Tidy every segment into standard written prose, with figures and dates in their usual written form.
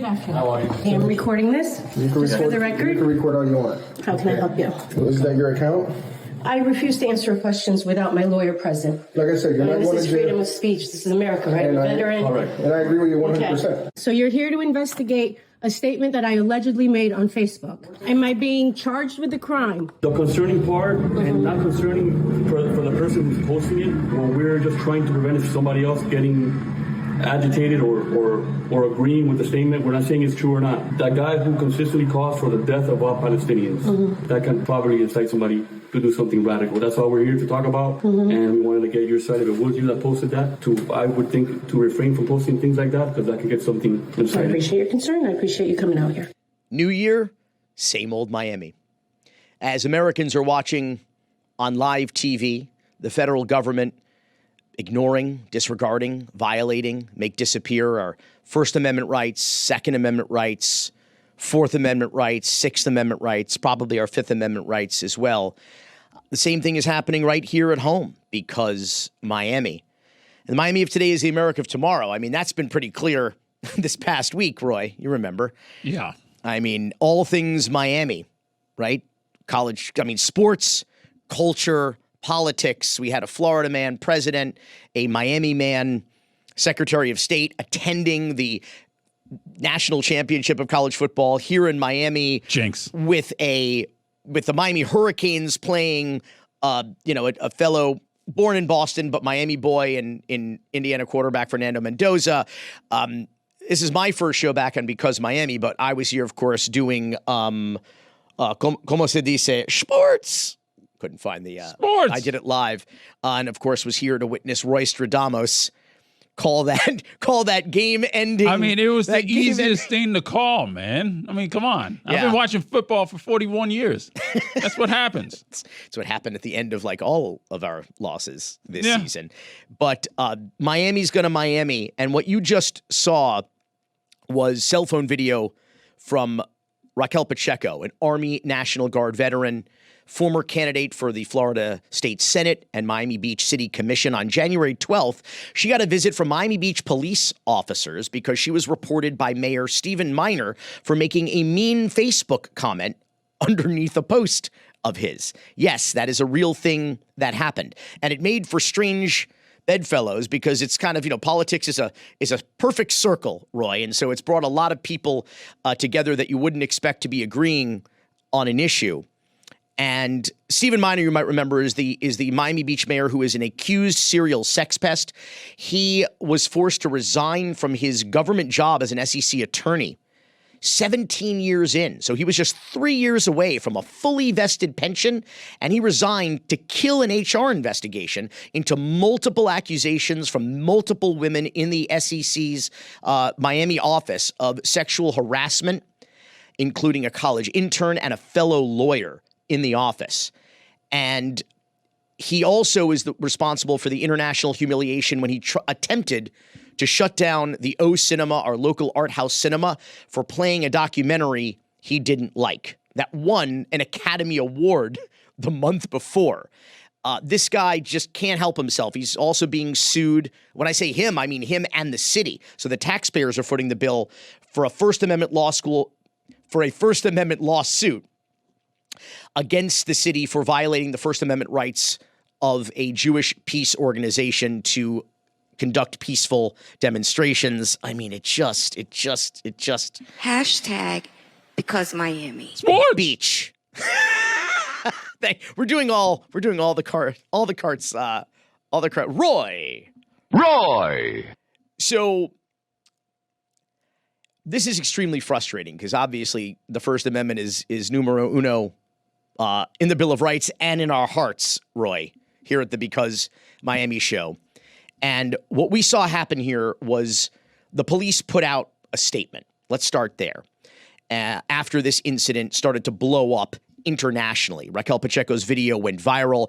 Good afternoon. How are you? I am recording this. Just for the record. You can record all you want. How can I help you? Is that your account? I refuse to answer questions without my lawyer present. Like I said, you're not And going this to is freedom jail. of speech. This is America, right? And Veteran. And I agree with you 100%. Okay. So you're here to investigate a statement that I allegedly made on Facebook. Am I being charged with the crime? The concerning part, and not concerning for the person who's posting it, well, we're just trying to prevent somebody else getting agitated or agreeing with the statement. We're not saying it's true or not. That guy who consistently calls for the death of all Palestinians, that can probably incite somebody to do something radical. That's all we're here to talk about, and we wanted to get your side. If it was you that posted that, I would think to refrain from posting things like that, because that can get something incited. I appreciate your concern. I appreciate you coming out here. New year, same old Miami. As Americans are watching on live TV, the federal government ignoring, disregarding, violating, make disappear our First Amendment rights, Second Amendment rights, Fourth Amendment rights, Sixth Amendment rights, probably our Fifth Amendment rights as well. The same thing is happening right here at home because Miami. And the Miami of today is the America of tomorrow. I mean, that's been pretty clear this past week, Roy. You remember. Yeah. I mean, all things Miami, right? Sports, culture, politics. We had a Florida man president, a Miami man secretary of state attending the national championship of college football here in Miami. Jinx. With the Miami Hurricanes playing, a fellow born in Boston but Miami boy and in Indiana quarterback Fernando Mendoza. This is my first show back on Because Miami, but I was here, of course, doing como se dice, sports. Couldn't find the sports. I did it live, and of course was here to witness Roy Stradamus call that game ending. I mean, it was the easiest thing to call, man. I mean, come on. Yeah. I've been watching football for 41 years. That's what happens. It's what happened at the end of all of our losses this season. But Miami's going to Miami, and what you just saw was cell phone video from Raquel Pacheco, an Army National Guard veteran, former candidate for the Florida State Senate and Miami Beach City Commission. On January 12th, she got a visit from Miami Beach police officers because she was reported by Mayor Stephen Minor for making a mean Facebook comment underneath a post of his. Yes, that is a real thing that happened. And it made for strange bedfellows because it's kind of, politics is a perfect circle, Roy. And so it's brought a lot of people together that you wouldn't expect to be agreeing on an issue. And Stephen Minor, you might remember, is the Miami Beach mayor who is an accused serial sex pest. He was forced to resign from his government job as an SEC attorney 17 years in. So he was just 3 years away from a fully vested pension, and he resigned to kill an HR investigation into multiple accusations from multiple women in the SEC's Miami office of sexual harassment, including a college intern and a fellow lawyer in the office. And he also is responsible for the international humiliation when he attempted to shut down the O Cinema, our local art house cinema, for playing a documentary he didn't like that won an Academy Award the month before. This guy just can't help himself. He's also being sued. When I say him, I mean him and the city. So the taxpayers are footing the bill for a First Amendment lawsuit against the city for violating the First Amendment rights of a Jewish peace organization to conduct peaceful demonstrations. I mean, it just Hashtag because Miami. Sports. Beach. We're doing all the carts. Roy. So this is extremely frustrating because obviously the First Amendment is numero uno in the Bill of Rights and in our hearts, Roy, here at the Because Miami show. And what we saw happen here was the police put out a statement. Let's start there. After this incident started to blow up internationally, Raquel Pacheco's video went viral.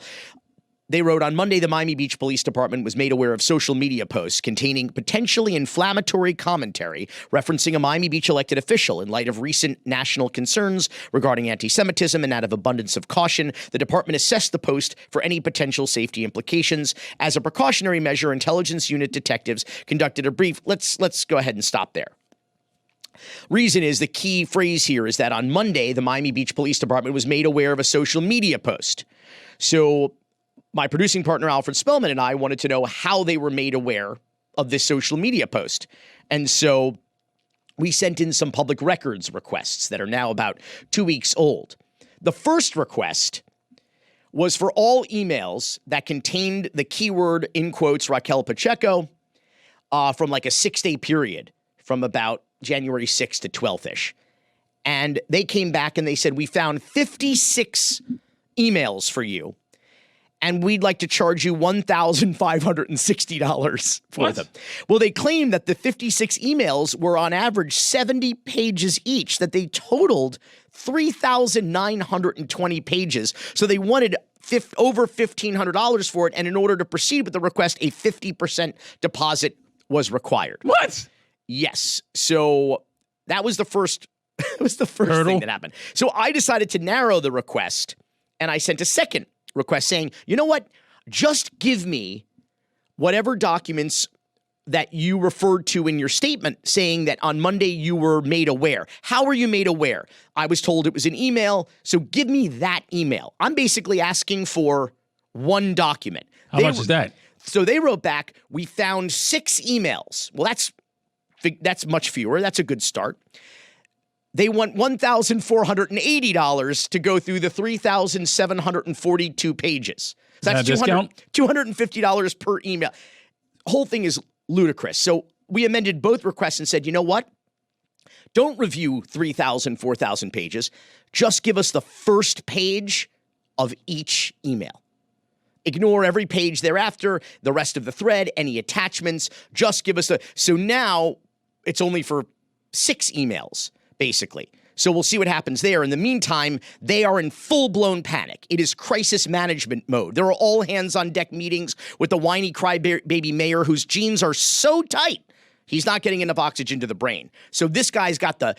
They wrote, on Monday, the Miami Beach Police Department was made aware of social media posts containing potentially inflammatory commentary referencing a Miami Beach elected official. In light of recent national concerns regarding anti-Semitism and out of abundance of caution, the department assessed the post for any potential safety implications. As a precautionary measure, intelligence unit detectives conducted a brief. Let's go ahead and stop there. reason is the key phrase here is that on Monday, the Miami Beach Police Department was made aware of a social media post. So my producing partner, Alfred Spellman, and I wanted to know how they were made aware of this social media post. And so we sent in some public records requests that are now about 2 weeks old. The first request was for all emails that contained the keyword, in quotes, Raquel Pacheco, from like a 6-day period from about January 6th to 12th-ish. And they came back and they said, we found 56 emails for you, and we'd like to charge you $1,560 for them. Well, they claim that the 56 emails were on average 70 pages each, that they totaled 3,920 pages. So they wanted over $1,500 for it, and in order to proceed with the request, a 50% deposit was required. What? Yes. So that was the first thing that happened. So I decided to narrow the request, and I sent a second request saying, you know what? Just give me whatever documents that you referred to in your statement saying that on Monday you were made aware. How were you made aware? I was told it was an email, so give me that email. I'm basically asking for one document. How much is that? So they wrote back, we found 6 emails. Well, that's much fewer. That's a good start. They want $1,480 to go through the 3,742 pages. So that's $250 per email. Whole thing is ludicrous. So we amended both requests and said, you know what? Don't review 3,000, 4,000 pages. Just give us the first page of each email. Ignore every page thereafter, the rest of the thread, any attachments. Just give us so now it's only for 6 emails, basically. So we'll see what happens there. In the meantime, they are in full-blown panic. It is crisis management mode. There are all-hands-on-deck meetings with the whiny crybaby mayor whose jeans are so tight, he's not getting enough oxygen to the brain. So this guy's got the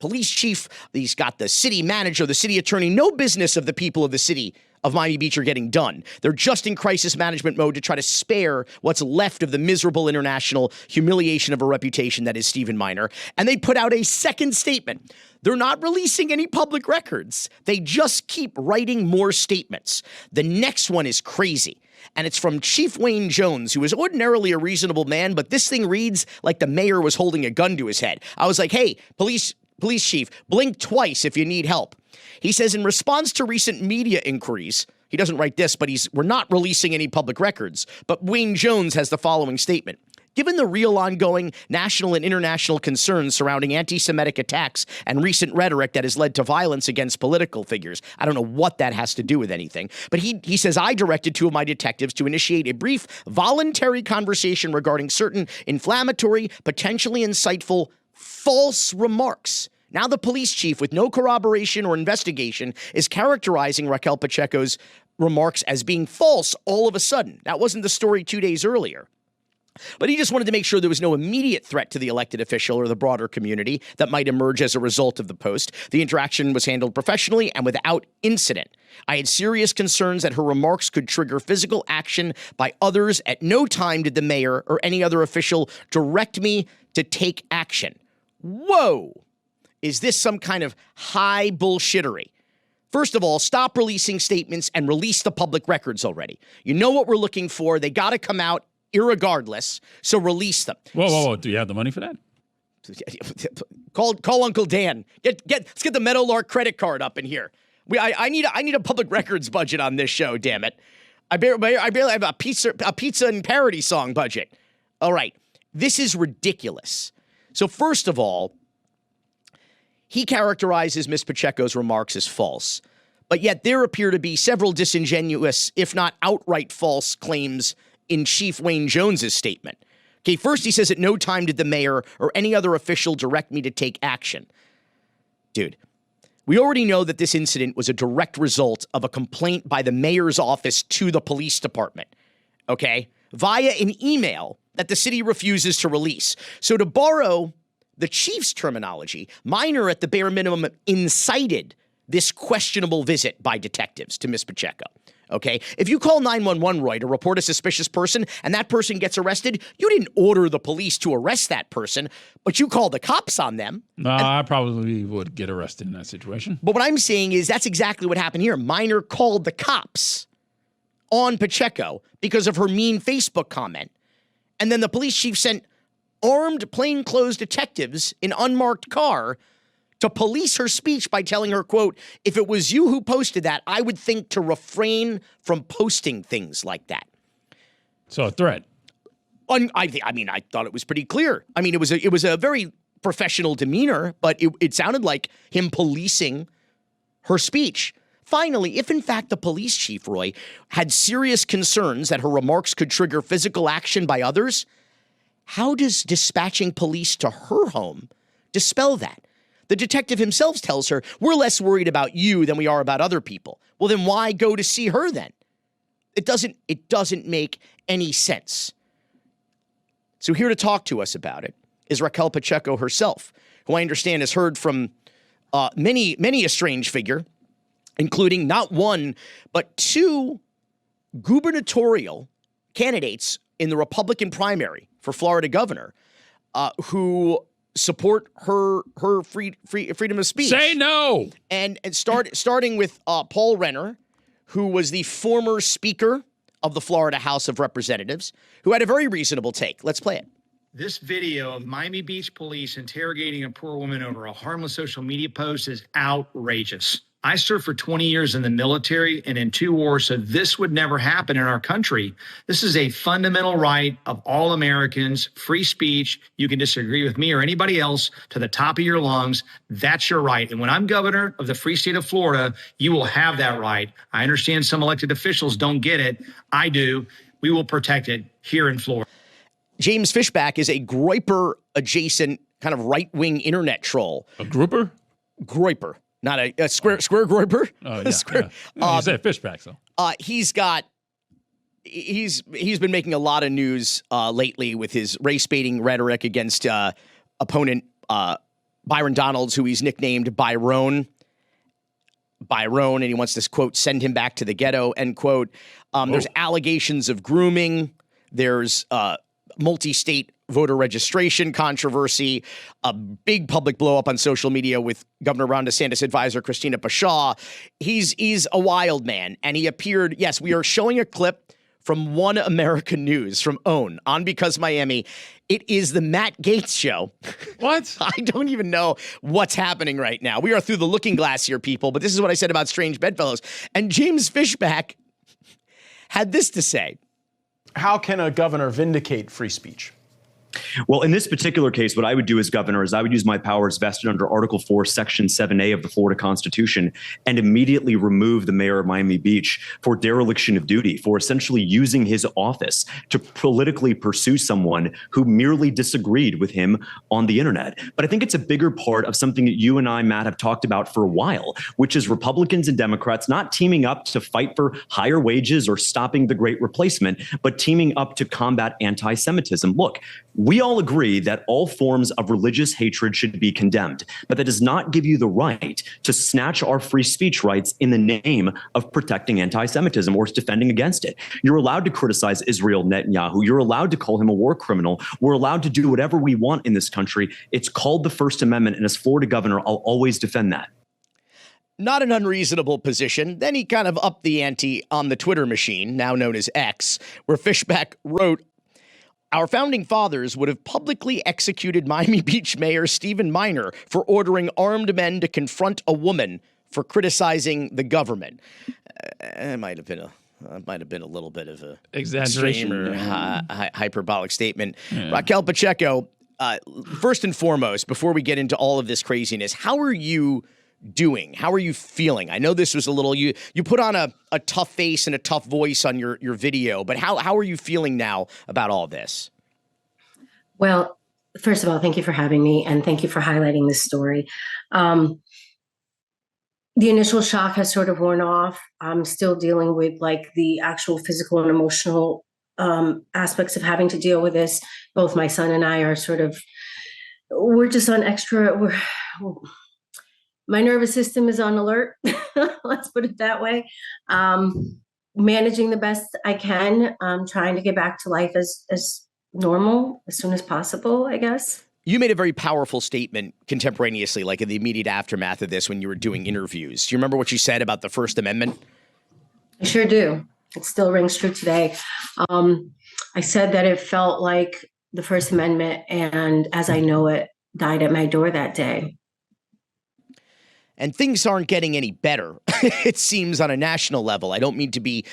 police chief, he's got the city manager, the city attorney. No business of the people of the city of Miami Beach are getting done. They're just in crisis management mode to try to spare what's left of the miserable international humiliation of a reputation that is Stephen Minor. And they put out a second statement. They're not releasing any public records. They just keep writing more statements. The next one is crazy. And it's from Chief Wayne Jones, who is ordinarily a reasonable man, but this thing reads like the mayor was holding a gun to his head. I was like, hey, police chief, blink twice if you need help. He says, in response to recent media inquiries, he doesn't write this, but we're not releasing any public records. But Wayne Jones has the following statement. Given the real ongoing national and international concerns surrounding anti-Semitic attacks and recent rhetoric that has led to violence against political figures, I don't know what that has to do with anything, but he says, I directed 2 of my detectives to initiate a brief voluntary conversation regarding certain inflammatory, potentially insightful, false remarks. Now the police chief, with no corroboration or investigation, is characterizing Raquel Pacheco's remarks as being false all of a sudden. That wasn't the story 2 days earlier. But he just wanted to make sure there was no immediate threat to the elected official or the broader community that might emerge as a result of the post. The interaction was handled professionally and without incident. I had serious concerns that her remarks could trigger physical action by others. At no time did the mayor or any other official direct me to take action. Whoa! Is this some kind of high bullshittery? First of all, stop releasing statements and release the public records already. You know what we're looking for. They got to come out irregardless, so release them. Whoa. Do you have the money for that? Call Uncle Dan. Let's get the Meadowlark credit card up in here. I need a public records budget on this show, damn it. I barely have a pizza and parody song budget. All right. This is ridiculous. So first of all, he characterizes Ms. Pacheco's remarks as false, but yet there appear to be several disingenuous, if not outright false, claims in Chief Wayne Jones's statement. Okay, first he says at no time did the mayor or any other official direct me to take action. Dude, we already know that this incident was a direct result of a complaint by the mayor's office to the police department, okay, via an email that the city refuses to release. So to borrow the chief's terminology, Minor at the bare minimum incited this questionable visit by detectives to Ms. Pacheco. Okay. If you call 911, Roy, to report a suspicious person and that person gets arrested, you didn't order the police to arrest that person, but you called the cops on them. No, I probably would get arrested in that situation. But what I'm saying is that's exactly what happened here. Minor called the cops on Pacheco because of her mean Facebook comment. And then the police chief sent armed plainclothes detectives in unmarked car to police her speech by telling her, quote, if it was you who posted that, I would think to refrain from posting things like that. So a threat. I thought it was pretty clear. I mean, it was a very professional demeanor, but it sounded like him policing her speech. Finally, if in fact the police chief, Roy, had serious concerns that her remarks could trigger physical action by others, how does dispatching police to her home dispel that? The detective himself tells her, we're less worried about you than we are about other people. Well, then why go to see her then? It doesn't make any sense. So here to talk to us about it is Raquel Pacheco herself, who I understand has heard from many a strange figure, including not one, but two gubernatorial candidates in the Republican primary for Florida governor who support her freedom of speech. Say no. And starting with Paul Renner, who was the former Speaker of the Florida House of Representatives, who had a very reasonable take. Let's play it. This video of Miami Beach police interrogating a poor woman over a harmless social media post is outrageous. I served for 20 years in the military and in 2 wars, so this would never happen in our country. This is a fundamental right of all Americans, free speech. You can disagree with me or anybody else to the top of your lungs. That's your right. And when I'm governor of the free state of Florida, you will have that right. I understand some elected officials don't get it. I do. We will protect it here in Florida. James Fishback is a Groyper adjacent kind of right-wing internet troll. A grouper? Groyper. Not a square Groyper. Oh, yeah. Square. Yeah. You said Fishback, so. He's been making a lot of news lately with his race baiting rhetoric against opponent Byron Donalds, who he's nicknamed Byron, and he wants this quote, send him back to the ghetto, end quote. There's allegations of grooming. There's multi-state voter registration controversy, a big public blow up on social media with Governor Ron DeSantis advisor Christina Pashaw. He's a wild man, and he appeared. Yes, we are showing a clip from One American News from OWN on Because Miami. It is the Matt Gaetz show. What? I don't even know what's happening right now. We are through the looking glass here, people, but this is what I said about strange bedfellows. And James Fishback had this to say. How can a governor vindicate free speech? Well, in this particular case, what I would do as governor is I would use my powers vested under Article 4, Section 7A of the Florida Constitution and immediately remove the mayor of Miami Beach for dereliction of duty, for essentially using his office to politically pursue someone who merely disagreed with him on the internet. But I think it's a bigger part of something that you and I, Matt, have talked about for a while, which is Republicans and Democrats not teaming up to fight for higher wages or stopping the Great Replacement, but teaming up to combat anti-Semitism. Look, we all agree that all forms of religious hatred should be condemned, but that does not give you the right to snatch our free speech rights in the name of protecting anti-Semitism or defending against it. You're allowed to criticize Israel Netanyahu. You're allowed to call him a war criminal. We're allowed to do whatever we want in this country. It's called the First Amendment, and as Florida governor, I'll always defend that. Not an unreasonable position. Then he kind of upped the ante on the Twitter machine, now known as X, where Fishback wrote, our founding fathers would have publicly executed Miami Beach Mayor Stephen Minor for ordering armed men to confront a woman for criticizing the government. It might have been a little bit of a exaggeration or hyperbolic statement. Yeah. Raquel Pacheco, first and foremost, before we get into all of this craziness, how are you doing? How are you feeling? I know this was a little, you put on a tough face and a tough voice on your video, but how are you feeling now about all this? Well, first of all, thank you for having me and thank you for highlighting this story. The initial shock has sort of worn off. I'm still dealing with like the actual physical and emotional aspects of having to deal with this. Both my son and I are we're just on extra, my nervous system is on alert. Let's put it that way. managing the best I can, trying to get back to life as normal as soon as possible, I guess. You made a very powerful statement contemporaneously, like in the immediate aftermath of this when you were doing interviews. Do you remember what you said about the First Amendment? I sure do. It still rings true today. I said that it felt like the First Amendment, and as I know it, died at my door that day. And things aren't getting any better, it seems, on a national level. I don't mean to be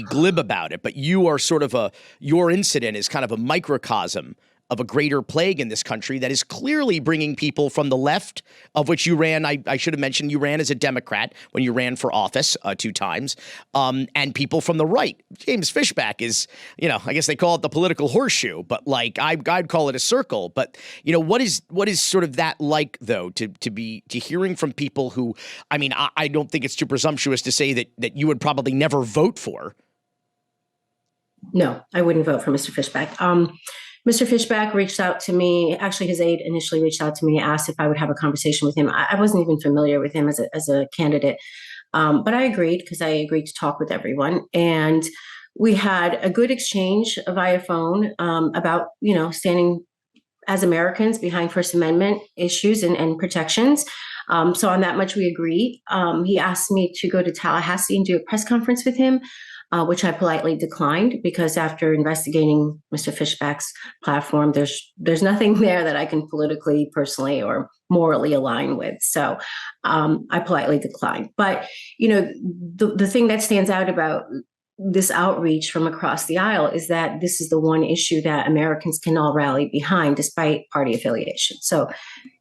glib about it, but you are sort of your incident is kind of a microcosm of a greater plague in this country that is clearly bringing people from the left, of which you ran. I should have mentioned you ran as a Democrat when you ran for office 2 times, and people from the right. James Fishback is, I guess they call it the political horseshoe, but like I'd call it a circle. But what is sort of that like though to hearing from people who, I don't think it's too presumptuous to say that you would probably never vote for. No, I wouldn't vote for Mr. Fishback. Mr. Fishback reached out to me. Actually, his aide initially reached out to me, asked if I would have a conversation with him. I wasn't even familiar with him as a candidate, but I agreed because I agreed to talk with everyone. And we had a good exchange via phone about, standing as Americans behind First Amendment issues and protections. So on that much, we agreed. He asked me to go to Tallahassee and do a press conference with him, which I politely declined because after investigating Mr. Fishback's platform, there's nothing there that I can politically, personally, or morally align with. So I politely declined. But, the thing that stands out about this outreach from across the aisle is that this is the one issue that Americans can all rally behind despite party affiliation. So,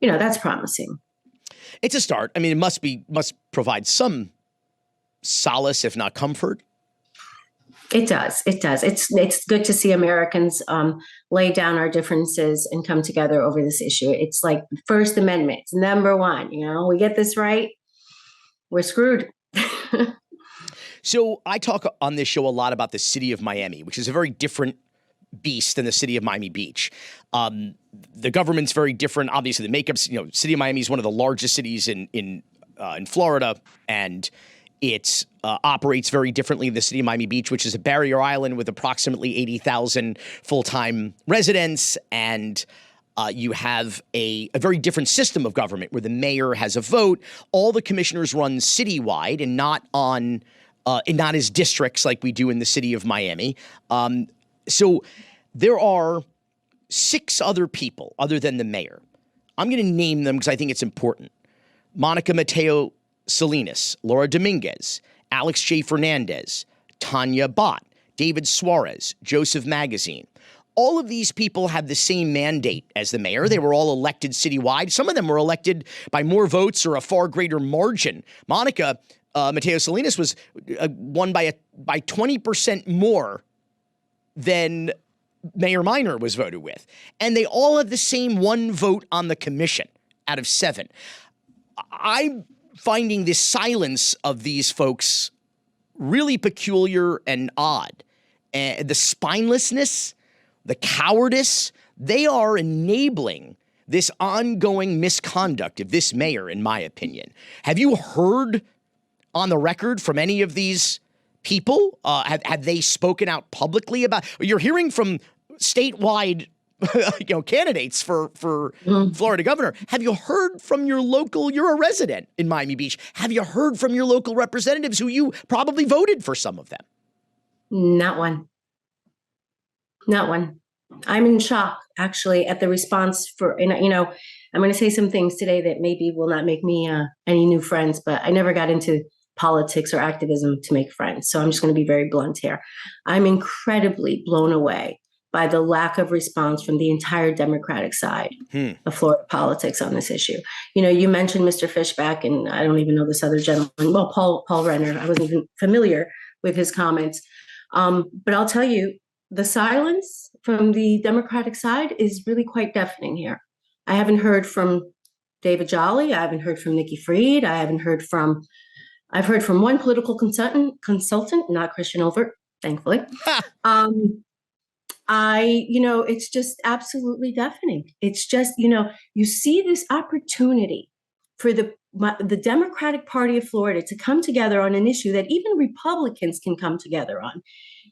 that's promising. It's a start. It must provide some solace, if not comfort. It does. It's good to see Americans lay down our differences and come together over this issue. It's like the First Amendment, it's number one. We get this right, we're screwed. So I talk on this show a lot about the city of Miami, which is a very different beast than the city of Miami Beach. The government's very different. Obviously, the makeup. City of Miami is one of the largest cities in Florida, and it operates very differently than the city of Miami Beach, which is a barrier island with approximately 80,000 full-time residents. And you have a very different system of government where the mayor has a vote. All the commissioners run citywide and not as districts like we do in the city of Miami. So there are 6 other people other than the mayor. I'm going to name them because I think it's important. Monica Mateo Salinas, Laura Dominguez, Alex J. Fernandez, Tanya Bott, David Suarez, Joseph Magazine. All of these people have the same mandate as the mayor. They were all elected citywide. Some of them were elected by more votes or a far greater margin. Monica Mateo Salinas was won by 20% more than Mayor Minor was voted with. And they all have the same 1 vote on the commission out of 7. I'm finding this silence of these folks really peculiar and odd. The spinelessness, the cowardice, they are enabling this ongoing misconduct of this mayor, in my opinion. Have you heard on the record from any of these people? Have they spoken out publicly about? You're hearing from statewide candidates for Florida governor. Have you heard from your local, you're a resident in Miami Beach. Have you heard from your local representatives who you probably voted for some of them? Not one. I'm in shock, actually, at the response I'm going to say some things today that maybe will not make me any new friends, but I never got into politics or activism to make friends. So I'm just going to be very blunt here. I'm incredibly blown away by the lack of response from the entire Democratic side of Florida politics on this issue. You mentioned Mr. Fishback, and I don't even know this other gentleman. Well, Paul Renner. I wasn't even familiar with his comments. But I'll tell you, the silence from the Democratic side is really quite deafening here. I haven't heard from David Jolly. I haven't heard from Nikki Fried. I've heard from one political consultant, not Christian Overt, thankfully. It's just absolutely deafening. It's just, you see this opportunity for the the Democratic Party of Florida to come together on an issue that even Republicans can come together on.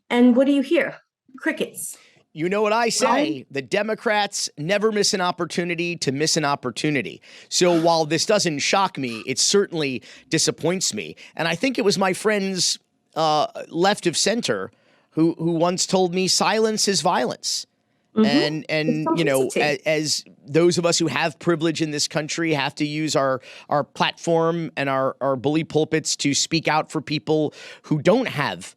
And what do you hear? Crickets. You know what I say, the Democrats never miss an opportunity to miss an opportunity. So while this doesn't shock me, it certainly disappoints me. And I think it was my friends left of center who once told me silence is violence. Mm-hmm. And you know, as those of us who have privilege in this country have to use our platform and our bully pulpits to speak out for people who don't have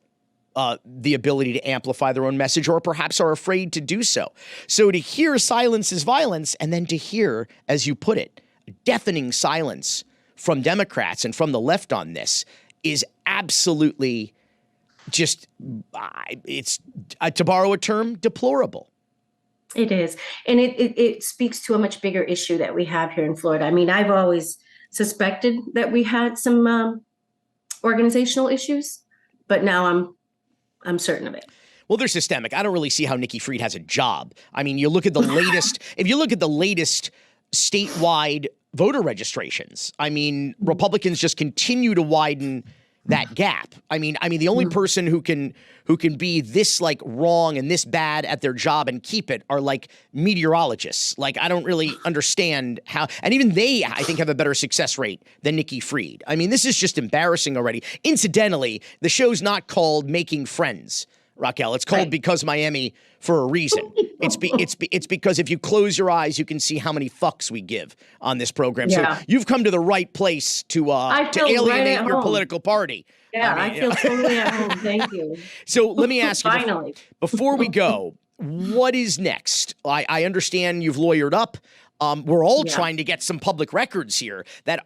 the ability to amplify their own message or perhaps are afraid to do so. So to hear silence is violence, and then to hear, as you put it, deafening silence from Democrats and from the left on this is absolutely just, it's, to borrow a term, deplorable. It is. And it speaks to a much bigger issue that we have here in Florida. I mean, I've always suspected that we had some organizational issues, but now I'm certain of it. Well, they're systemic. I don't really see how Nikki Fried has a job. I mean, you look at the latest, if you look at the latest statewide voter registrations, I mean, Republicans just continue to widen that gap. I mean, the only person who can be this like wrong and this bad at their job and keep it are like meteorologists. Like, I don't really understand how, and even they, I think, have a better success rate than Nikki Fried. I mean, this is just embarrassing already. Incidentally, the show's not called Making Friends, Raquel. It's called Because Miami for a reason. It's because if you close your eyes, you can see how many fucks we give on this program. Yeah. So you've come to the right place to alienate your political party. Yeah, I feel totally at home. Thank you. So let me ask you, finally, before we go, what is next? I understand you've lawyered up. We're all trying to get some public records here that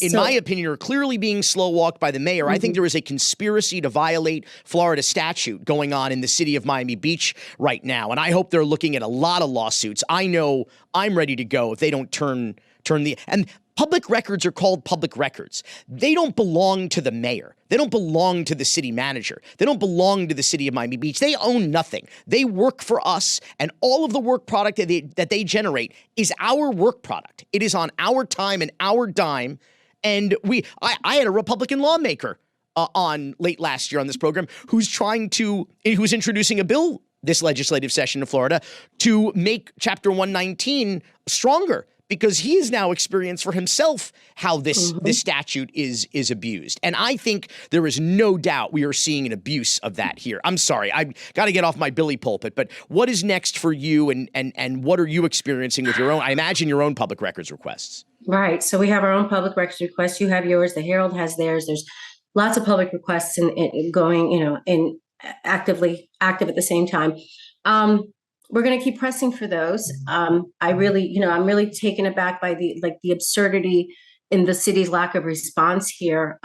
in my opinion, are clearly being slow walked by the mayor. Mm-hmm. I think there is a conspiracy to violate Florida statute going on in the city of Miami Beach right now. And I hope they're looking at a lot of lawsuits. I know I'm ready to go if they don't turn and public records are called public records. They don't belong to the mayor. They don't belong to the city manager. They don't belong to the city of Miami Beach. They own nothing. They work for us, and all of the work product that they generate is our work product. It is on our time and our dime. And I had a Republican lawmaker on late last year on this program who's introducing a bill this legislative session in Florida to make Chapter 119 stronger, because he has now experienced for himself how this statute is abused. And I think there is no doubt we are seeing an abuse of that here. I'm sorry, I've got to get off my billy pulpit, but what is next for you and what are you experiencing with your own, I imagine, your own public records requests? Right. So we have our own public records requests. You have yours. The Herald has theirs. There's lots of public requests and going, active at the same time. We're going to keep pressing for those. I'm really taken aback by the absurdity in the city's lack of response here.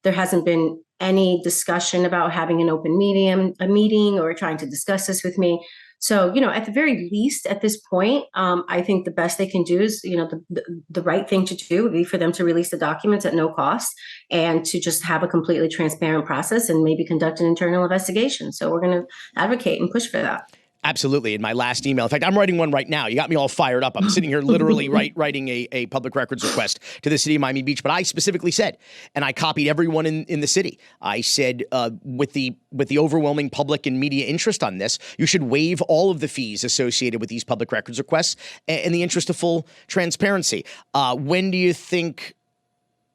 There hasn't been any discussion about having an open a meeting or trying to discuss this with me. So, at the very least at this point, I think the best they can do is, the right thing to do would be for them to release the documents at no cost and to just have a completely transparent process and maybe conduct an internal investigation. So we're going to advocate and push for that. Absolutely. In my last email, in fact, I'm writing one right now. You got me all fired up. I'm sitting here literally writing a public records request to the city of Miami Beach. But I specifically said, and I copied everyone in the city, I said, with the overwhelming public and media interest on this, you should waive all of the fees associated with these public records requests in the interest of full transparency. When do you think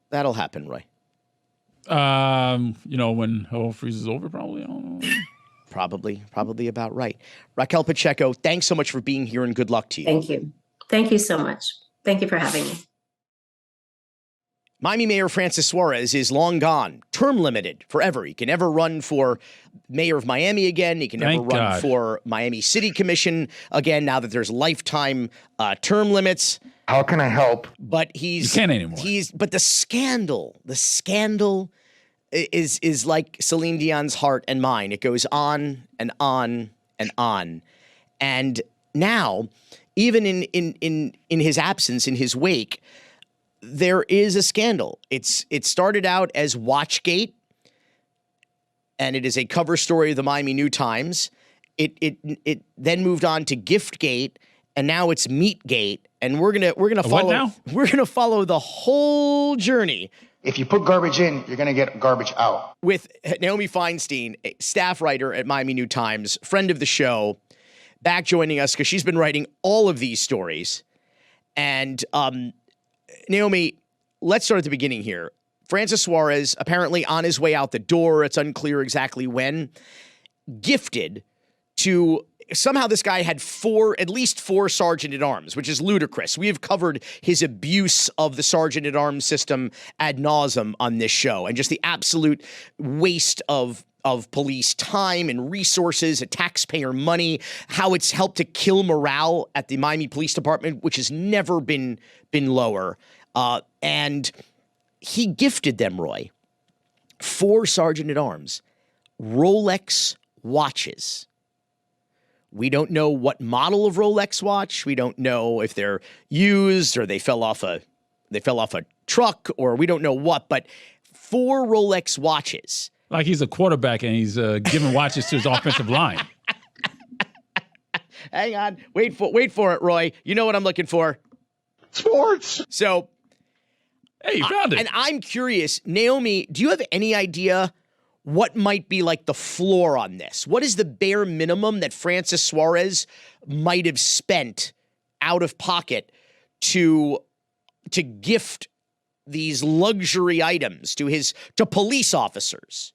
that'll happen, Roy? When hell freezes over, probably. I don't know. Probably about right. Raquel Pacheco, thanks so much for being here and good luck to you. Thank you. Thank you so much. Thank you for having me. Miami Mayor Francis Suarez is long gone, term limited forever. He can never run for mayor of Miami again. He can never run for Miami City Commission again now that there's lifetime term limits. How can I help? But you can't anymore. But the scandal is like Celine Dion's heart and mine. It goes on and on and on. And now, even in his absence, in his wake, there is a scandal. It started out as Watchgate, and it is a cover story of the Miami New Times. It then moved on to Giftgate, and now it's Meatgate, and we're gonna What follow now? we're gonna follow the whole journey If you put garbage in, you're going to get garbage out. with Naomi Feinstein, a staff writer at Miami New Times, friend of the show, back joining us because she's been writing all of these stories. And Naomi, let's start at the beginning here. Francis Suarez, apparently on his way out the door, it's unclear exactly when, gifted to somehow this guy had at least four sergeant at arms, which is ludicrous. We have covered his abuse of the sergeant at arms system ad nauseum on this show, and just the absolute waste of police time and resources, taxpayer money, how it's helped to kill morale at the Miami Police Department, which has never been lower. And he gifted them, Roy, 4 sergeant at arms, Rolex watches. We don't know what model of Rolex watch. We don't know if they're used or they fell off a truck, or we don't know what, but 4 Rolex watches. Like he's a quarterback and he's giving watches to his offensive line. Hang on. Wait for it, Roy. You know what I'm looking for. Sports. So, hey, you found it. And I'm curious, Naomi, do you have any idea what might be like the floor on this? What is the bare minimum that Francis Suarez might have spent out of pocket to gift these luxury items to police officers?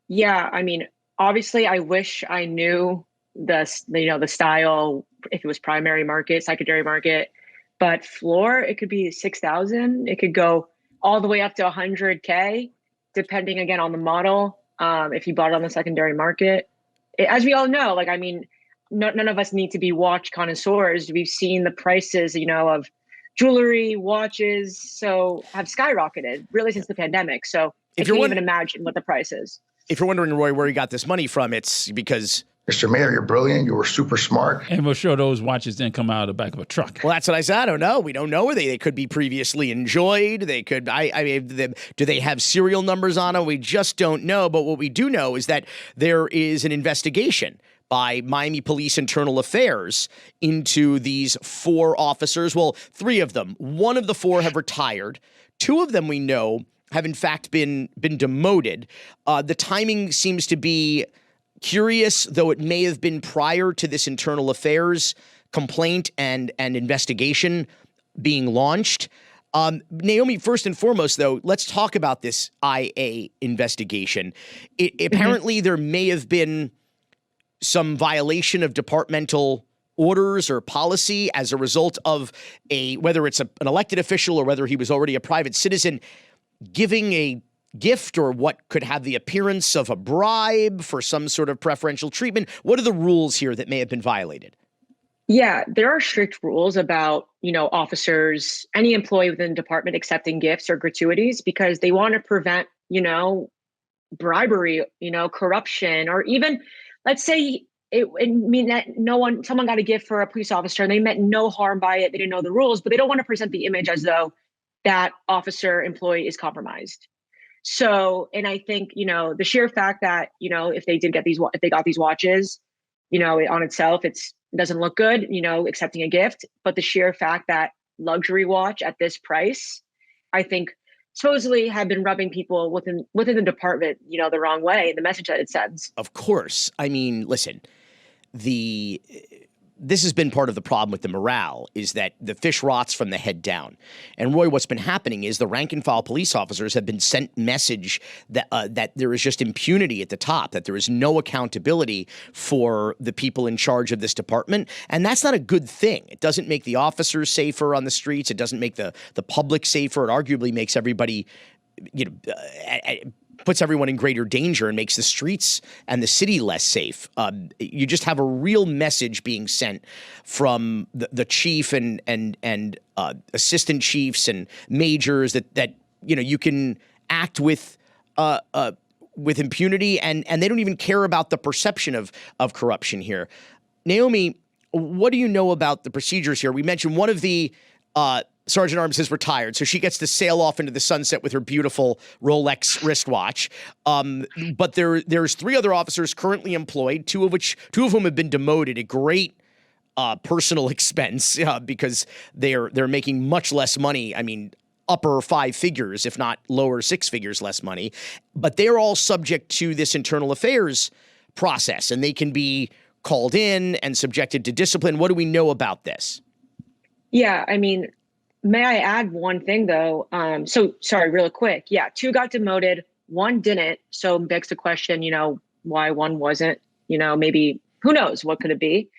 Yeah, I mean, obviously I wish I knew the style, if it was primary market, secondary market, but floor, it could be 6,000. It could go all the way up to 100K. Depending again on the model, if you bought it on the secondary market. As we all know, none of us need to be watch connoisseurs. We've seen the prices, of jewelry, watches, so have skyrocketed really since the pandemic. So I can't even imagine what the price is. If you're wondering, Roy, where he got this money from, it's because... Mr. Mayor, you're brilliant. You were super smart. And we're sure those watches didn't come out of the back of a truck. Well, that's what I said. I don't know. We don't know where they could be previously enjoyed. They could, do they have serial numbers on them? We just don't know. But what we do know is that there is an investigation by Miami Police Internal Affairs into these 4 officers. Well, 3 of them. 1 of the 4 have retired. 2 of them we know have in fact been demoted. The timing seems to be curious, though it may have been prior to this internal affairs complaint and investigation being launched. Naomi, first and foremost, though, let's talk about this IA investigation. Apparently, there may have been some violation of departmental orders or policy as a result of whether it's an elected official or whether he was already a private citizen, giving a gift or what could have the appearance of a bribe for some sort of preferential treatment. What are the rules here that may have been violated? Yeah, there are strict rules about, officers, any employee within the department accepting gifts or gratuities because they want to prevent, bribery, corruption, or even, let's say it mean that someone got a gift for a police officer and they meant no harm by it. They didn't know the rules, but they don't want to present the image as though that officer employee is compromised. So, and I think, the sheer fact that, if they got these watches, on itself, it doesn't look good, accepting a gift, but the sheer fact that luxury watch at this price, I think supposedly have been rubbing people within the department, the wrong way, the message that it sends. Of course. I mean, listen, this has been part of the problem with the morale is that the fish rots from the head down. And Roy, what's been happening is the rank and file police officers have been sent message that there is just impunity at the top, that there is no accountability for the people in charge of this department. And that's not a good thing. It doesn't make the officers safer on the streets. It doesn't make the public safer. It arguably makes everybody, puts everyone in greater danger and makes the streets and the city less safe. You just have a real message being sent from the chief and assistant chiefs and majors that you can act with impunity and they don't even care about the perception of corruption here. Naomi, what do you know about the procedures here? We mentioned one of the Sergeant Arms has retired, so she gets to sail off into the sunset with her beautiful Rolex wristwatch. But there's 3 other officers currently employed, two of whom have been demoted. A great personal expense because they're making much less money. I mean, upper 5 figures, if not lower 6 figures less money. But they're all subject to this internal affairs process, and they can be called in and subjected to discipline. What do we know about this? Yeah, I mean, may I add one thing though? So sorry, real quick. Yeah, 2 got demoted, 1 didn't. So begs the question, why 1 wasn't, maybe who knows what could it be?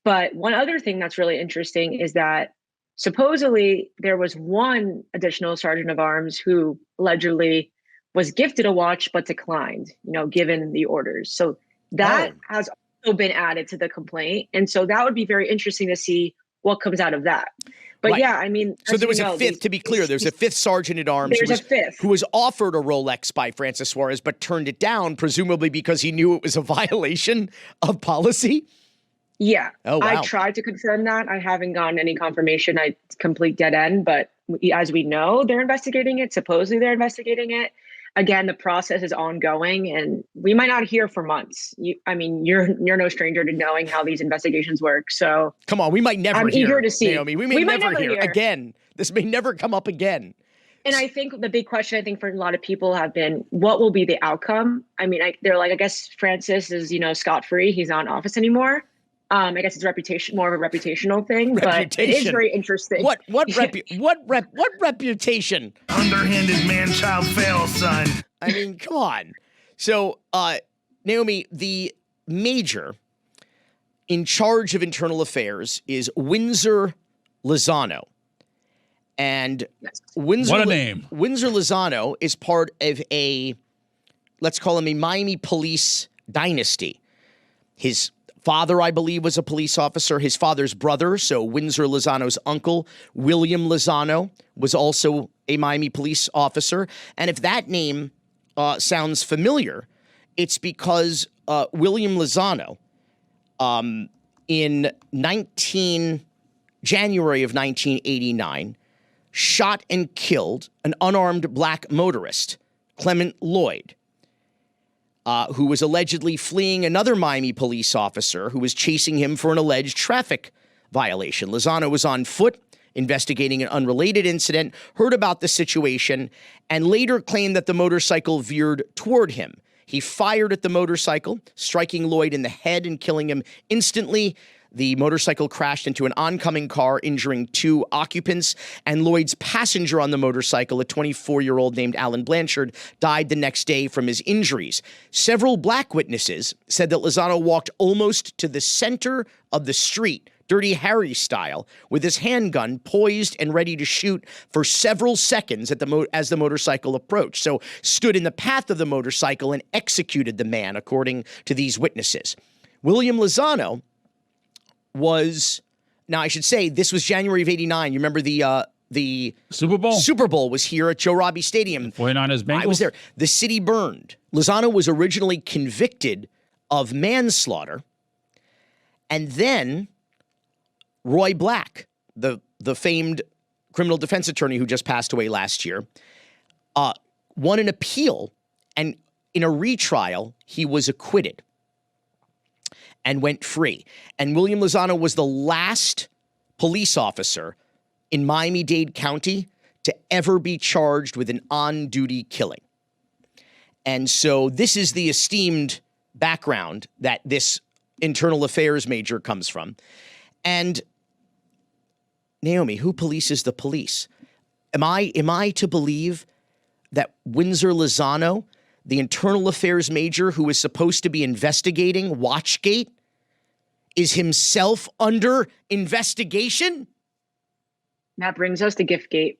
But one other thing that's really interesting is that supposedly there was 1 additional sergeant of arms who allegedly was gifted a watch but declined, given the orders. So that has also been added to the complaint. And so that would be very interesting to see what comes out of that. But right. yeah, I mean, so there was a 5th, to be clear, there's a 5th sergeant at arms who was offered a Rolex by Francis Suarez, but turned it down, presumably because he knew it was a violation of policy. Yeah. Oh, wow. I tried to confirm that. I haven't gotten any confirmation. Complete dead end. But as we know, they're investigating it. Supposedly they're investigating it. Again, the process is ongoing, and we might not hear for months. You're no stranger to knowing how these investigations work. So come on, we might never I'm hear. eager to see. Naomi, we may never hear again. This may never come up again. And I think the big question, for a lot of people have been, what will be the outcome? I mean, they're like, I guess Francis is, scot-free. He's not in office anymore. I guess it's more of a reputational thing, but it is very interesting. What reputation? Underhanded man-child fail, son. I mean, come on. So, Naomi, the major in charge of internal affairs is Windsor Lozano. And Windsor, what a name. Windsor Lozano is part of let's call him a Miami police dynasty. His father, I believe, was a police officer. His father's brother, so Windsor Lozano's uncle, William Lozano, was also a Miami police officer. And if that name sounds familiar, it's because William Lozano, in January of 1989, shot and killed an unarmed black motorist, Clement Lloyd, who was allegedly fleeing another Miami police officer who was chasing him for an alleged traffic violation. Lozano was on foot investigating an unrelated incident, heard about the situation, and later claimed that the motorcycle veered toward him. He fired at the motorcycle, striking Lloyd in the head and killing him instantly. The motorcycle crashed into an oncoming car, injuring 2 occupants, and Lloyd's passenger on the motorcycle, a 24-year-old named Alan Blanchard, died the next day from his injuries. Several black witnesses said that Lozano walked almost to the center of the street, Dirty Harry style, with his handgun poised and ready to shoot for several seconds as the motorcycle approached. So stood in the path of the motorcycle and executed the man, according to these witnesses. William Lozano now I should say this was January of 89. You remember the Super Bowl? Super Bowl was here at Joe Robbie Stadium. 49ers Bengals? I was there. The city burned. Lozano was originally convicted of manslaughter. And then Roy Black, the famed criminal defense attorney who just passed away last year, won an appeal, and in a retrial, he was acquitted and went free. And William Lozano was the last police officer in Miami-Dade County to ever be charged with an on-duty killing. And so this is the esteemed background that this internal affairs major comes from. And Naomi, who polices the police? Am I to believe that Windsor Lozano, the internal affairs major who is supposed to be investigating Watchgate, is himself under investigation? That brings us to Giftgate.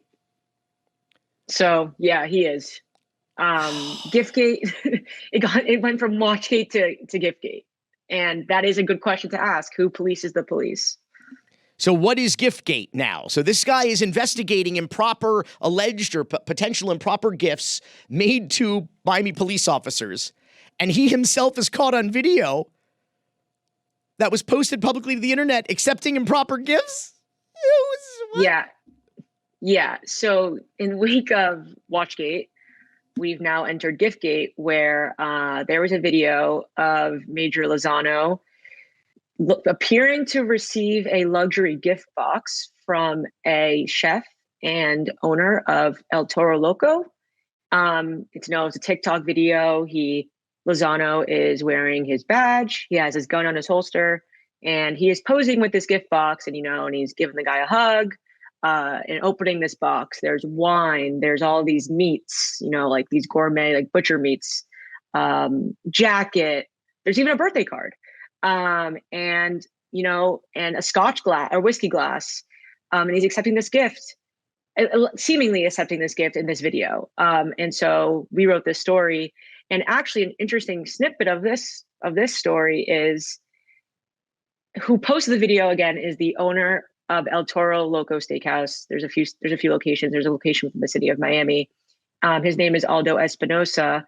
So yeah, he is. Giftgate, it went from Watchgate to Giftgate. And that is a good question to ask. Who polices the police? So what is Giftgate now? So this guy is investigating improper, alleged or potential improper gifts made to Miami police officers. And he himself is caught on video that was posted publicly to the internet accepting improper gifts? Yeah. Yeah. So in the wake of Watchgate, we've now entered Giftgate, where there was a video of Major Lozano appearing to receive a luxury gift box from a chef and owner of El Toro Loco. It's a TikTok video. Lozano is wearing his badge. He has his gun on his holster, and he is posing with this gift box, and he's giving the guy a hug. And opening this box, there's wine, there's all these meats, like these gourmet, like butcher meats, jacket. There's even a birthday card, and a scotch glass or whiskey glass. And he's accepting this gift, seemingly accepting this gift in this video. And so we wrote this story, and actually an interesting snippet of this story is who posted the video again is the owner of El Toro Loco Steakhouse. There's a few locations. There's a location within the city of Miami. His name is Aldo Espinosa.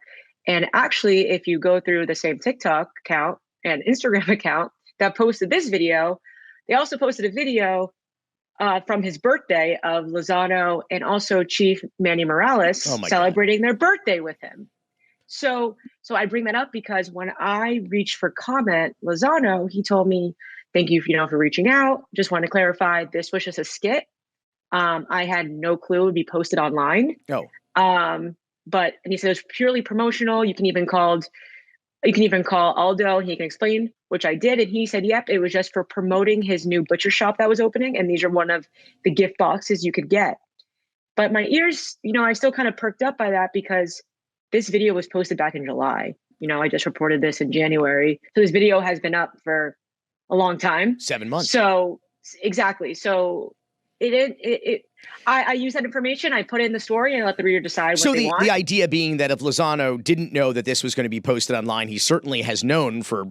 And actually, if you go through the same TikTok account and Instagram account that posted this video, they also posted a video from his birthday of Lozano and also Chief Manny Morales celebrating their birthday with him. So I bring that up because when I reached for comment, Lozano, he told me, "Thank you, for reaching out. Just want to clarify, this was just a skit. I had no clue it would be posted online. Oh. And he said it was purely promotional. You can even call Aldo and he can explain," which I did. And he said, "Yep, it was just for promoting his new butcher shop that was opening. And these are one of the gift boxes you could get." But my ears, I still kind of perked up by that because this video was posted back in July. I just reported this in January. So this video has been up for a long time. 7 months. So exactly. So I use that information. I put it in the story and let the reader decide what they want. So the idea being that if Lozano didn't know that this was going to be posted online, he certainly has known for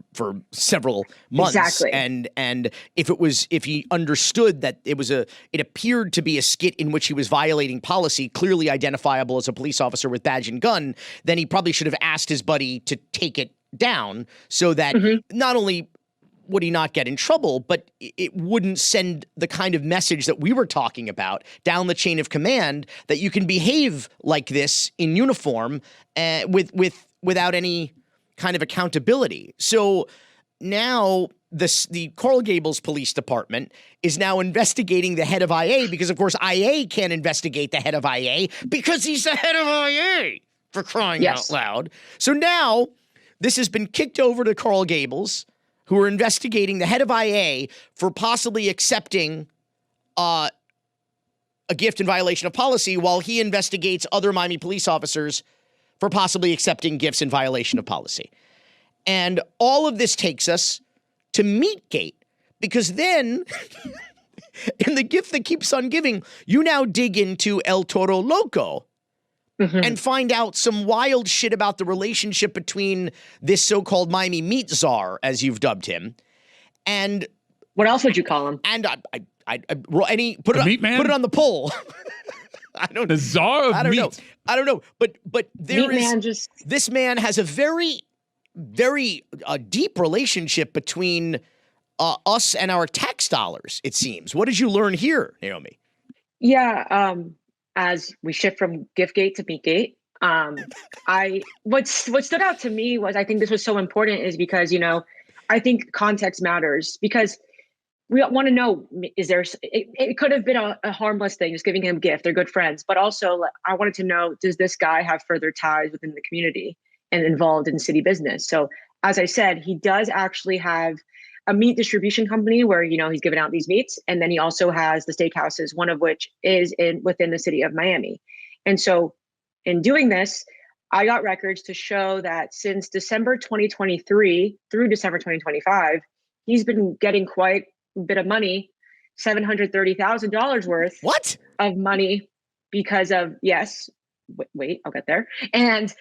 several months. Exactly. And if he understood that it appeared to be a skit in which he was violating policy, clearly identifiable as a police officer with badge and gun, then he probably should have asked his buddy to take it down so that not only would he not get in trouble, but it wouldn't send the kind of message that we were talking about down the chain of command that you can behave like this in uniform without any kind of accountability. So now the Coral Gables Police Department is now investigating the head of IA because, of course, IA can't investigate the head of IA because he's the head of IA, for crying out loud. So now this has been kicked over to Coral Gables, who are investigating the head of IA for possibly accepting a gift in violation of policy while he investigates other Miami police officers for possibly accepting gifts in violation of policy. And all of this takes us to Meatgate, because then in the gift that keeps on giving, you now dig into El Toro Loco and find out some wild shit about the relationship between this so-called Miami meat czar, as you've dubbed him, and what else would you call him? And put it on the poll. I don't know. The czar of meat. I don't know. But this man has a very, very deep relationship between us and our tax dollars, it seems. What did you learn here, Naomi? Yeah. As we shift from Giftgate to Meatgate, what stood out to me was, I think this was so important, is because, I think context matters, because we want to know, it could have been a harmless thing, just giving him a gift. They're good friends. But also I wanted to know, does this guy have further ties within the community and involved in city business? So as I said, he does actually have a meat distribution company where, he's giving out these meats. And then he also has the steakhouses, one of which is within the city of Miami. And so in doing this, I got records to show that since December 2023 through December 2025, he's been getting quite a bit of money, $730,000 worth of money because of, wait, I'll get there. And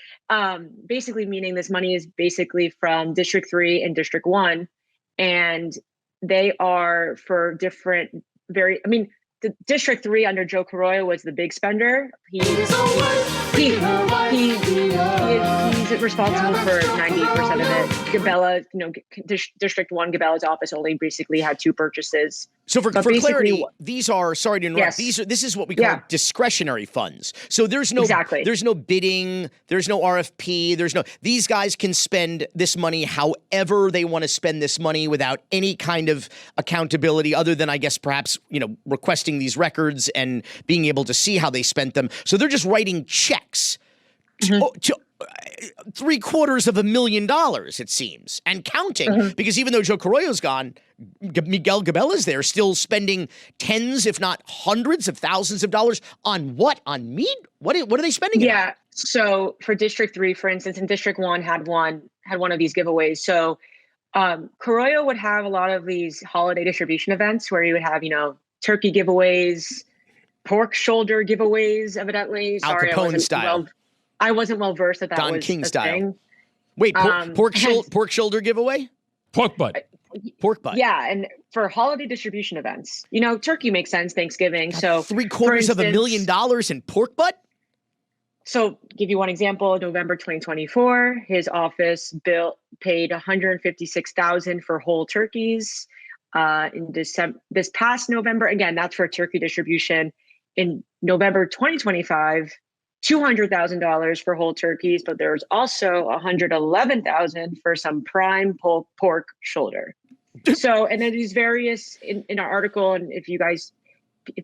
basically meaning this money is basically from District 3 and District 1. And they are for different the District 3 under Joe Carollo was the big spender. He's responsible for 98% of it. Gabella, District 1, Gabella's office only basically had 2 purchases. So for clarity, these are, sorry to interrupt, Yes. this is what we call discretionary funds. So there's no bidding, there's no RFP, these guys can spend this money however they want to spend this money without any kind of accountability other than, I guess, perhaps, requesting these records and being able to see how they spent them. So they're just writing checks to $750,000, it seems, and counting, because even though Joe Carollo's gone, Miguel Gabella's there still spending tens, if not hundreds of thousands of dollars on what? On meat? What are they spending it on? Yeah. So for District 3, for instance, and District 1 had one of these giveaways. So Carollo would have a lot of these holiday distribution events where you would have, turkey giveaways, pork shoulder giveaways, evidently. Al Capone style. I wasn't well versed that Don was King a style. thing. Wait, pork shoulder giveaway? Pork butt. Pork butt. Yeah, and for holiday distribution events, turkey makes sense, Thanksgiving. So $750,000 in pork butt? So give you one example, November 2024, his office paid $156,000 for whole turkeys. In December, this past November, again, that's for turkey distribution. In November 2025, $200,000 for whole turkeys, but there's also $111,000 for some prime pork shoulder. So, and then these various in our article, and if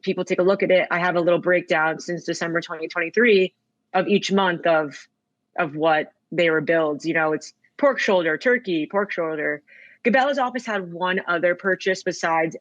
people take a look at it, I have a little breakdown since December 2023 of each month of what they were billed. It's pork shoulder, turkey, pork shoulder. Gabella's office had one other purchase besides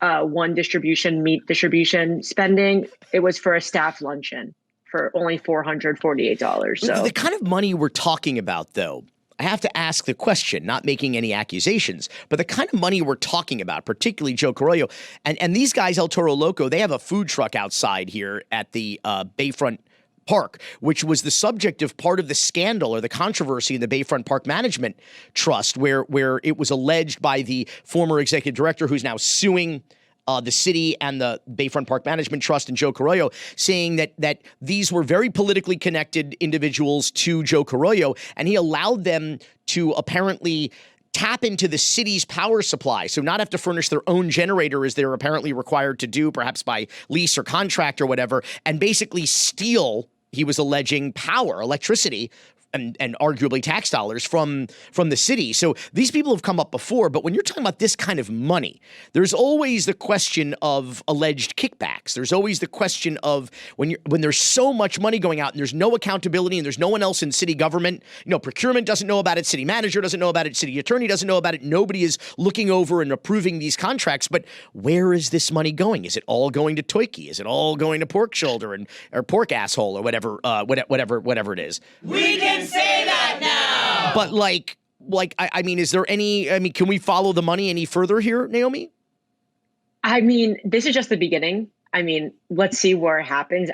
one meat distribution spending. It was for a staff luncheon for only $448. So the kind of money we're talking about, though, I have to ask the question, not making any accusations, but the kind of money we're talking about, particularly Joe Carollo, and these guys, El Toro Loco, they have a food truck outside here at the Bayfront Park, which was the subject of part of the scandal or the controversy in the Bayfront Park Management Trust, where it was alleged by the former executive director, who's now suing the city and the Bayfront Park Management Trust and Joe Carollo, saying that these were very politically connected individuals to Joe Carollo, and he allowed them to apparently tap into the city's power supply, so not have to furnish their own generator as they're apparently required to do, perhaps by lease or contract or whatever, and basically steal, he was alleging, electricity, and arguably tax dollars from the city. So these people have come up before, but when you're talking about this kind of money, there's always the question of alleged kickbacks. There's always the question of when there's so much money going out and there's no accountability and there's no one else in city government, procurement doesn't know about it, city manager doesn't know about it, city attorney doesn't know about it, nobody is looking over and approving these contracts. But where is this money going? Is it all going to Toiki? Is it all going to pork shoulder or pork asshole or whatever it is? We can say that now. But I mean, is there any? I mean, can we follow the money any further here, Naomi? I mean, this is just the beginning. I mean, let's see where it happens.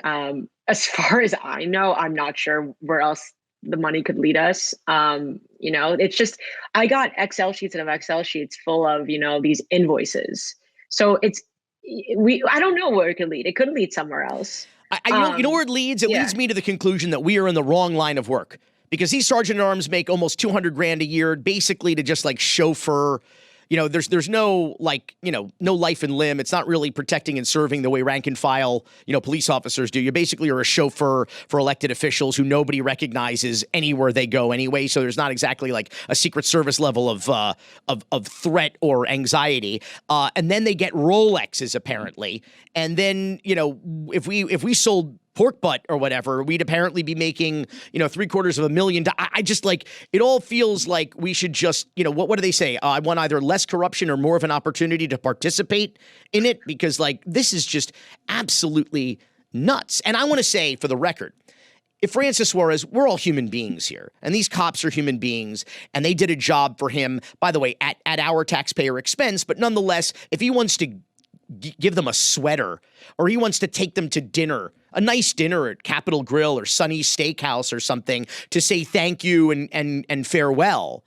As far as I know, I'm not sure where else the money could lead us. It's just I got Excel sheets and Excel sheets full of these invoices. So I don't know where it could lead. It could lead somewhere else. You know where it leads? It leads me to the conclusion that we are in the wrong line of work, because these sergeant at arms make almost $200,000 a year, basically to just chauffeur. There's no no life and limb. It's not really protecting and serving the way rank and file, police officers do. You basically are a chauffeur for elected officials who nobody recognizes anywhere they go anyway. So there's not exactly a Secret Service level of threat or anxiety. And then they get Rolexes apparently. And then, if we sold pork butt or whatever, we'd apparently be making, $750,000. I just it all feels like we should just, what do they say? I want either less corruption or more of an opportunity to participate in it, because this is just absolutely nuts. And I want to say, for the record, if Francis Suarez, we're all human beings here, and these cops are human beings, and they did a job for him, by the way, at our taxpayer expense, but nonetheless, if he wants to give them a sweater, or he wants to take them to dinner, a nice dinner at Capitol Grill or Sunny's Steakhouse or something, to say thank you and farewell,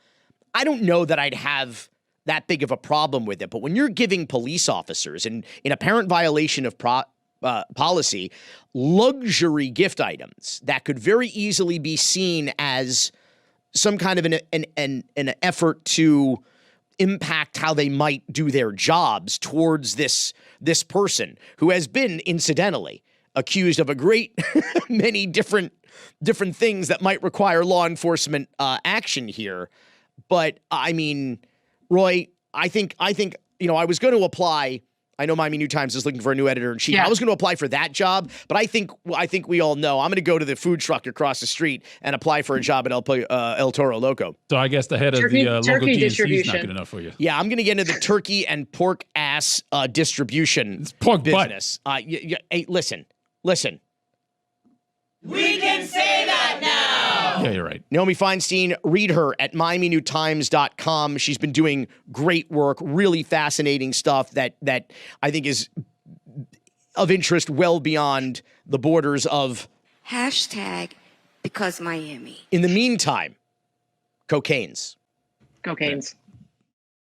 I don't know that I'd have that big of a problem with it. But when you're giving police officers, in apparent violation of policy, luxury gift items that could very easily be seen as some kind of an effort to impact how they might do their jobs towards this person who has been, incidentally, accused of a great many different things that might require law enforcement action here. But I mean, Roy, I think I was going to apply. I know Miami New Times is looking for a new editor-in-chief. Yeah. I was going to apply for that job, but I think we all know I'm going to go to the food truck across the street and apply for a job at El Toro Loco. So I guess the head of the local GNC is not good enough for you. Yeah, I'm going to get into the turkey and pork ass distribution business. Hey, listen. We can say that now. Yeah, you're right. Naomi Feinstein, read her at MiamiNewTimes.com. She's been doing great work, really fascinating stuff that I think is of interest well beyond the borders of #Becausemiami. In the meantime, cocaine's. Cocaine's.